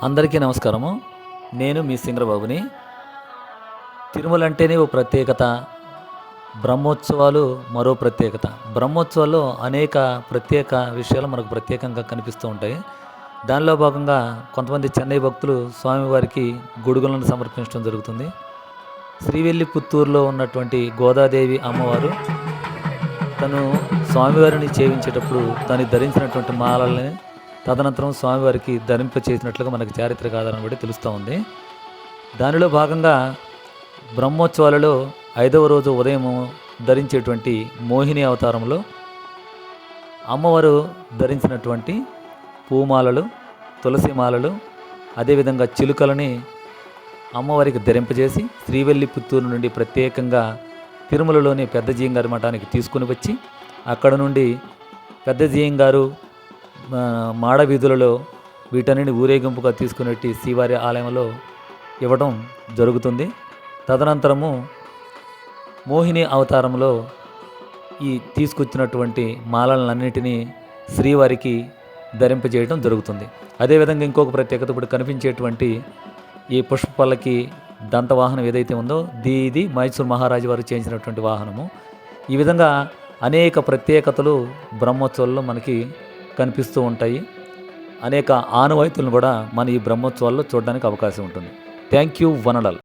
అందరికీ నమస్కారము. నేను మీ సింగరబాబుని. తిరుమల అంటేనే ఓ ప్రత్యేకత. బ్రహ్మోత్సవాలు మరో ప్రత్యేకత. బ్రహ్మోత్సవాల్లో అనేక ప్రత్యేక విషయాలు మనకు ప్రత్యేకంగా కనిపిస్తూ ఉంటాయి. దానిలో భాగంగా కొంతమంది చెన్నై భక్తులు స్వామివారికి గొడుగులను సమర్పించడం జరుగుతుంది. శ్రీవిల్లిపుత్తూరులో ఉన్నటువంటి గోదాదేవి అమ్మవారు తను స్వామివారిని సేవించేటప్పుడు తను ధరించినటువంటి మాలల్ని తదనంతరం స్వామివారికి ధరింపచేసినట్లుగా మనకు చారిత్రక ఆధారం బట్టి తెలుస్తూ ఉంది. దానిలో భాగంగా బ్రహ్మోత్సవాలలో 5వ రోజు ఉదయం ధరించేటువంటి మోహిని అవతారంలో అమ్మవారు ధరించినటువంటి పూమాలలు, తులసి మాలలు, అదేవిధంగా చిలుకలని అమ్మవారికి ధరింపజేసి శ్రీవిల్లిపుత్తూరు నుండి ప్రత్యేకంగా తిరుమలలోని పెద్ద జీయంగారి మఠానికి తీసుకుని వచ్చి అక్కడ నుండి పెద్ద జీయంగారు మాడ వీధులలో వీటన్నిటిని ఊరేగింపుగా తీసుకునేటి శ్రీవారి ఆలయంలో ఇవ్వడం జరుగుతుంది. తదనంతరము మోహిని అవతారంలో ఈ తీసుకొచ్చినటువంటి మాలలన్నిటినీ శ్రీవారికి ధరింపజేయడం జరుగుతుంది. అదేవిధంగా ఇంకొక ప్రత్యేకత ఇప్పుడు కనిపించేటువంటి ఈ పుష్పపల్లకి దంతవాహనం ఏదైతే ఉందో ఇది మైసూర్ మహారాజు వారు చేయించినటువంటి వాహనము. ఈ విధంగా అనేక ప్రత్యేకతలు బ్రహ్మోత్సవాల్లో మనకి కనిపిస్తూ ఉంటాయి. అనేక ఆనవాయితులను కూడా మన ఈ బ్రహ్మోత్సవాల్లో చూడడానికి అవకాశం ఉంటుంది. Thank you one and all.